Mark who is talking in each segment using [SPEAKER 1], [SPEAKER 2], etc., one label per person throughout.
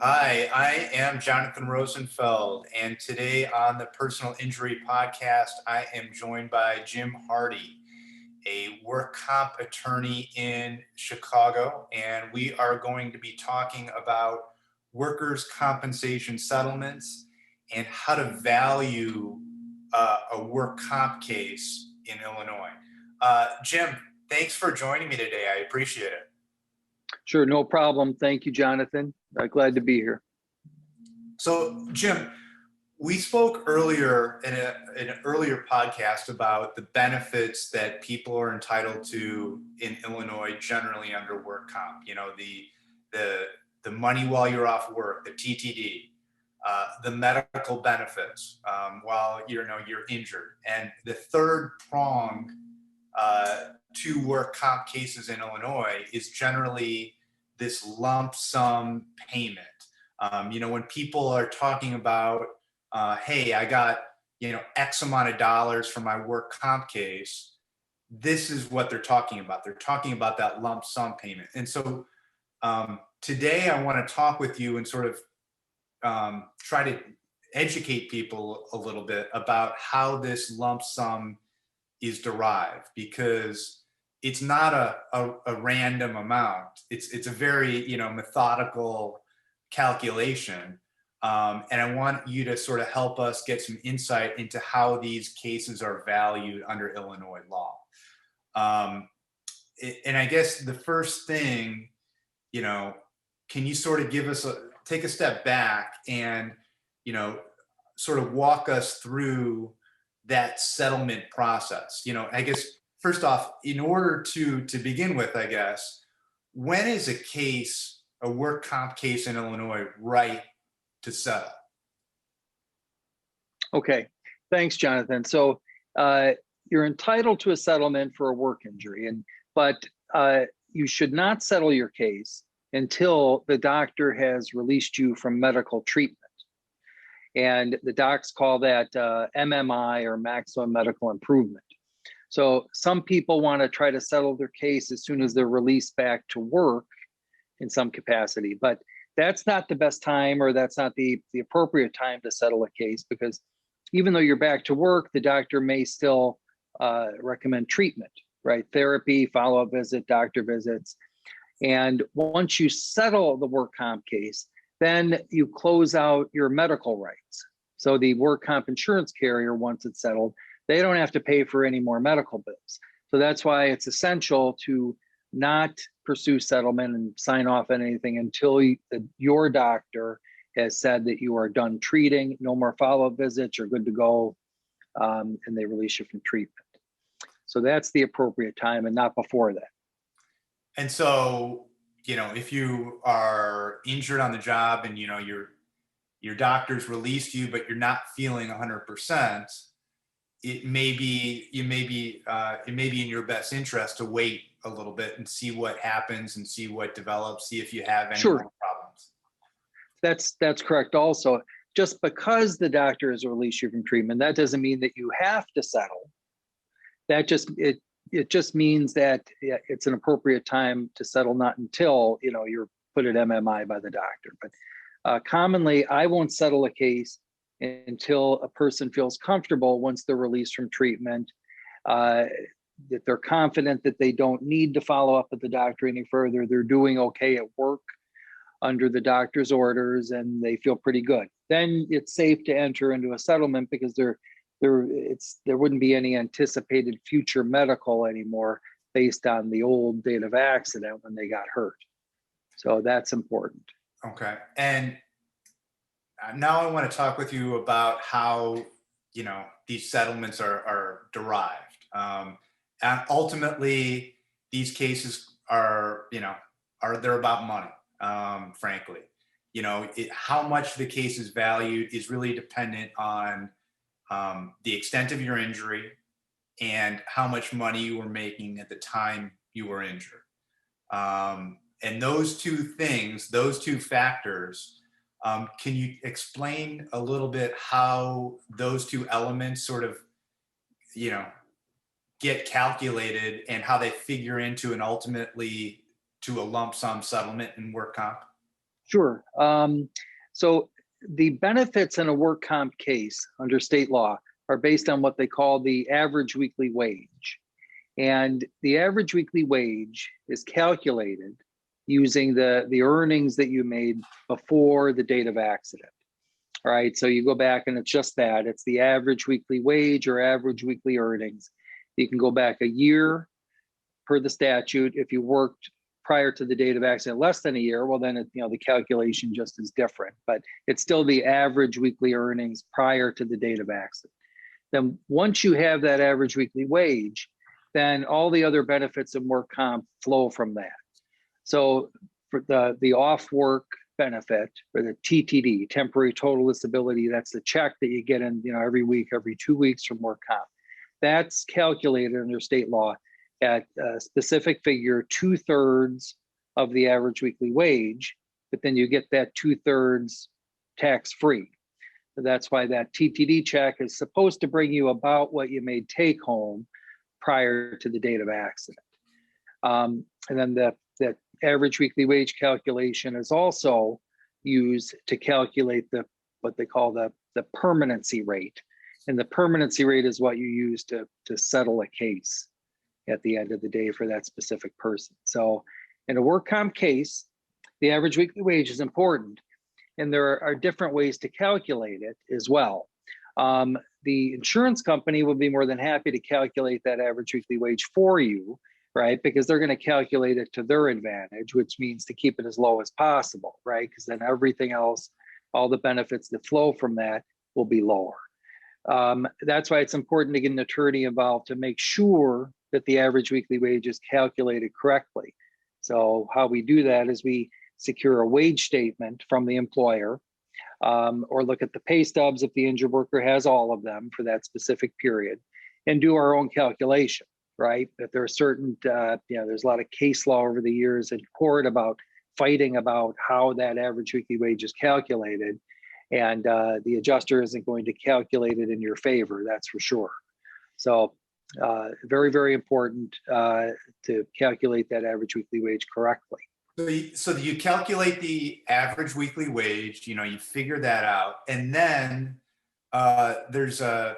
[SPEAKER 1] Hi, I am Jonathan Rosenfeld, and today on the Personal Injury Podcast, I am joined by Jim Hardy, a work comp attorney in Chicago, and we are going to be talking about workers' compensation settlements and how to value a work comp case in Illinois. Jim, thanks for joining me today. I appreciate it.
[SPEAKER 2] Sure, no problem. Thank you, Jonathan. Glad to be here.
[SPEAKER 1] So, Jim, we spoke earlier in an earlier podcast about the benefits that people are entitled to in Illinois generally under work comp. You know, the money while you're off work, the TTD, the medical benefits while you're injured, and the third prong to work comp cases in Illinois is generally this lump sum payment. When people are talking about, hey, I got, X amount of dollars for my work comp case, this is what they're talking about. They're talking about that lump sum payment. And so today I want to talk with you and sort of try to educate people a little bit about how this lump sum is derived, because it's not a random amount. It's a very, methodical calculation. And I want you to sort of help us get some insight into how these cases are valued under Illinois law. And I guess the first thing, can you sort of take a step back and, sort of walk us through that settlement process? I guess first off, in order to begin with, I guess, when is a work comp case in Illinois right to settle?
[SPEAKER 2] Okay, thanks, Jonathan. So you're entitled to a settlement for a work injury, but you should not settle your case until the doctor has released you from medical treatment. And the docs call that MMI, or maximum medical improvement. So some people want to try to settle their case as soon as they're released back to work in some capacity, but that's not the best time, or that's not the appropriate time to settle a case, because even though you're back to work, the doctor may still recommend treatment, right? Therapy, follow-up visit, doctor visits. And once you settle the work comp case, then you close out your medical rights. So the work comp insurance carrier, once it's settled, they don't have to pay for any more medical bills. So that's why it's essential to not pursue settlement and sign off on anything until your doctor has said that you are done treating, no more follow-up visits, you're good to go, and they release you from treatment. So that's the appropriate time, and not before that.
[SPEAKER 1] And so, if you are injured on the job and, your doctor's released you, but you're not feeling 100%, it may be in your best interest to wait a little bit and see what happens and see what develops, see if you have any more problems.
[SPEAKER 2] That's correct. Also, just because the doctor has released you from treatment, that doesn't mean that you have to settle. It just means that it's an appropriate time to settle, not until you're put at MMI by the doctor. But commonly, I won't settle a case until a person feels comfortable, once they're released from treatment, that they're confident that they don't need to follow up with the doctor any further. They're doing okay at work under the doctor's orders, and they feel pretty good. Then it's safe to enter into a settlement, because there wouldn't be any anticipated future medical anymore based on the old date of accident when they got hurt. So that's important.
[SPEAKER 1] Okay. And now I want to talk with you about how, these settlements are derived. And ultimately, these cases are they're about money, frankly. How much the case is valued is really dependent on the extent of your injury and how much money you were making at the time you were injured. And those two factors, can you explain a little bit how those two elements sort of, get calculated and how they figure into and ultimately to a lump sum settlement in work comp?
[SPEAKER 2] Sure. So the benefits in a work comp case under state law are based on what they call the average weekly wage. And the average weekly wage is calculated using the earnings that you made before the date of accident. All right, so you go back and it's just that. It's the average weekly wage or average weekly earnings. You can go back a year per the statute. If you worked prior to the date of accident less than a year, well then the calculation just is different, but it's still the average weekly earnings prior to the date of accident. Then once you have that average weekly wage, then all the other benefits of work comp flow from that. So for the off work benefit, or the TTD, temporary total disability, that's the check that you get in every week, every 2 weeks from work comp. That's calculated under state law at a specific figure, 2/3 of the average weekly wage, but then you get that 2/3 tax-free. So that's why that TTD check is supposed to bring you about what you may take home prior to the date of accident. And then the average weekly wage calculation is also used to calculate what they call the permanency rate. And the permanency rate is what you use to settle a case at the end of the day for that specific person. So in a work comp case, the average weekly wage is important. And there are different ways to calculate it as well. The insurance company will be more than happy to calculate that average weekly wage for you, right? Because they're going to calculate it to their advantage, which means to keep it as low as possible, right? Because then everything else, all the benefits that flow from that will be lower. That's why it's important to get an attorney involved to make sure that the average weekly wage is calculated correctly. So how we do that is we secure a wage statement from the employer, or look at the pay stubs if the injured worker has all of them for that specific period, and do our own calculation, right? That there are certain, there's a lot of case law over the years in court about fighting about how that average weekly wage is calculated. And the adjuster isn't going to calculate it in your favor, that's for sure. So very, very important to calculate that average weekly wage correctly.
[SPEAKER 1] So you calculate the average weekly wage, you figure that out, and then there's a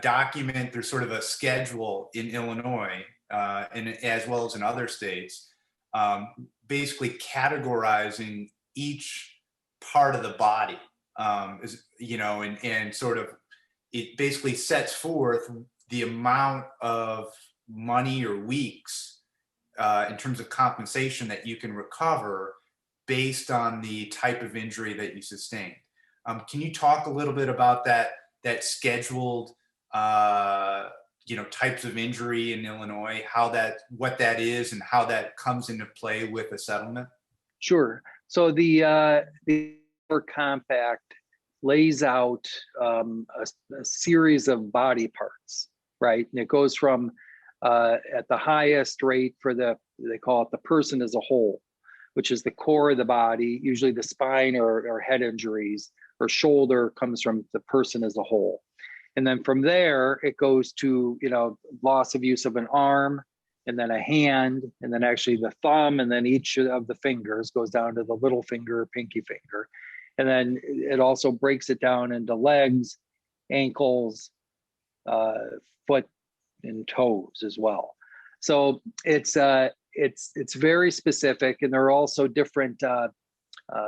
[SPEAKER 1] document, there's sort of a schedule in Illinois, and as well as in other states, basically categorizing each part of the body, and sort of it basically sets forth the amount of money or weeks in terms of compensation that you can recover based on the type of injury that you sustained. Can you talk a little bit about that scheduled, types of injury in Illinois, what that is and how that comes into play with a settlement?
[SPEAKER 2] Sure. So the Work Comp Act lays out a series of body parts, right? And it goes from at the highest rate for they call it the person as a whole, which is the core of the body. Usually the spine or head injuries or shoulder comes from the person as a whole. And then from there, it goes to, loss of use of an arm, and then a hand, and then actually the thumb, and then each of the fingers goes down to the little finger, pinky finger. And then it also breaks it down into legs, ankles, foot, and toes as well. So it's very specific, and there are also different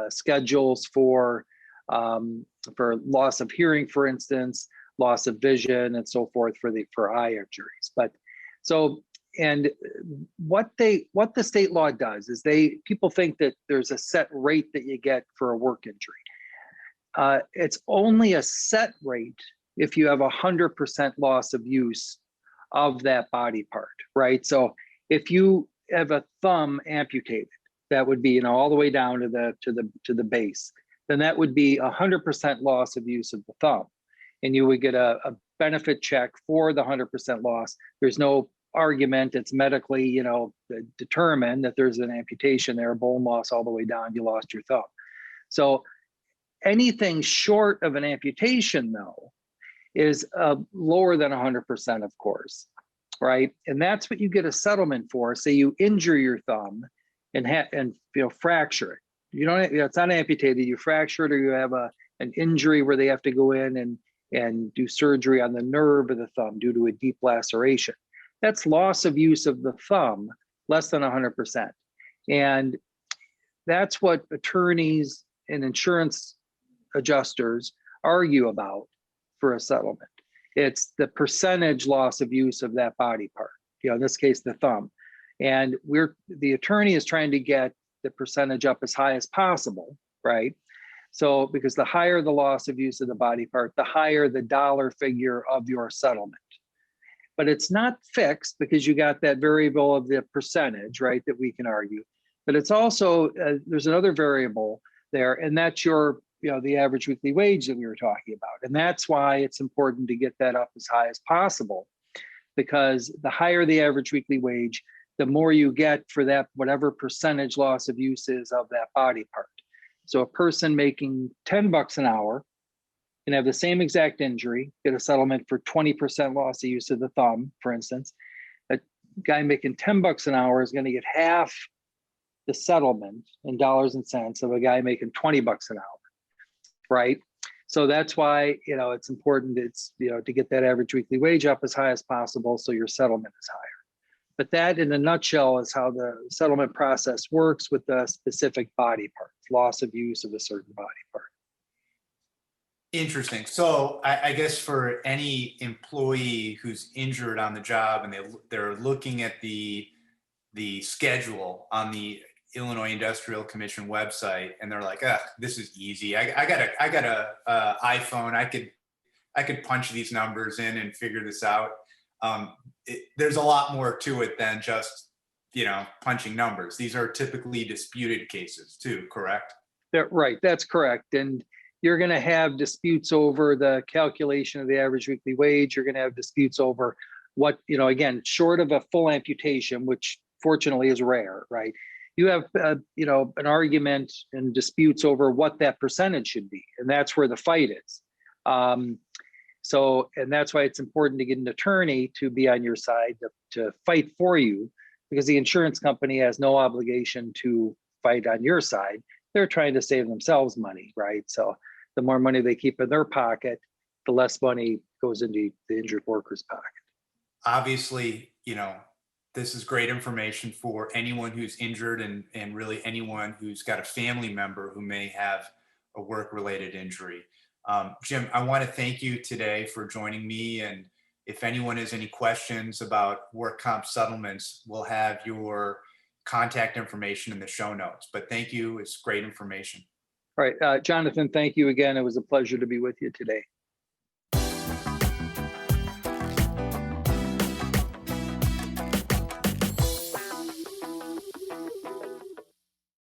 [SPEAKER 2] schedules for loss of hearing, for instance, loss of vision, and so forth for eye injuries. But so, and what the state law does is people think that there's a set rate that you get for a work injury. It's only a set rate if you have 100% loss of use of that body part, right? So if you have a thumb amputated, that would be all the way down to the base, then that would be 100% loss of use of the thumb, and you would get a benefit check for the 100% loss. There's no argument; it's medically, determined that there's an amputation there, bone loss all the way down. You lost your thumb. So anything short of an amputation, though, is lower than 100%, of course, right? And that's what you get a settlement for. Say you injure your thumb and fracture it, You don't, it's not amputated, you fracture it, or you have an injury where they have to go in and do surgery on the nerve of the thumb due to a deep laceration. That's loss of use of the thumb, less than 100%. And that's what attorneys and insurance adjusters argue about for a settlement. It's the percentage loss of use of that body part, in this case, the thumb. And the attorney is trying to get the percentage up as high as possible, right? So, because the higher the loss of use of the body part, the higher the dollar figure of your settlement. But it's not fixed because you got that variable of the percentage, right, that we can argue. But it's also, there's another variable there, and that's your, the average weekly wage that we were talking about. And that's why it's important to get that up as high as possible, because the higher the average weekly wage, the more you get for that, whatever percentage loss of use is of that body part. So a person making $10 an hour can have the same exact injury, get a settlement for 20% loss of use of the thumb, for instance. A guy making $10 an hour is going to get half the settlement in dollars and cents of a guy making $20 an hour, right? So that's why, it's important, to get that average weekly wage up as high as possible so your settlement is higher. But that, in a nutshell, is how the settlement process works with the specific body parts, loss of use of a certain body part.
[SPEAKER 1] Interesting. So I guess for any employee who's injured on the job and they're looking at the schedule on the Illinois Industrial Commission website and they're like, this is easy. I got a iPhone. I could punch these numbers in and figure this out. There's a lot more to it than just, punching numbers. These are typically disputed cases too, correct?
[SPEAKER 2] Right, that's correct. And you're going to have disputes over the calculation of the average weekly wage. You're going to have disputes over what, again, short of a full amputation, which fortunately is rare, right? You have, an argument and disputes over what that percentage should be. And that's where the fight is. And that's why it's important to get an attorney to be on your side to fight for you, because the insurance company has no obligation to fight on your side. They're trying to save themselves money, right? So the more money they keep in their pocket, the less money goes into the injured worker's pocket.
[SPEAKER 1] Obviously, this is great information for anyone who's injured and really anyone who's got a family member who may have a work-related injury. Jim, I want to thank you today for joining me. And if anyone has any questions about work comp settlements, we'll have your contact information in the show notes. But thank you. It's great information.
[SPEAKER 2] All right. Jonathan, thank you again. It was a pleasure to be with you today.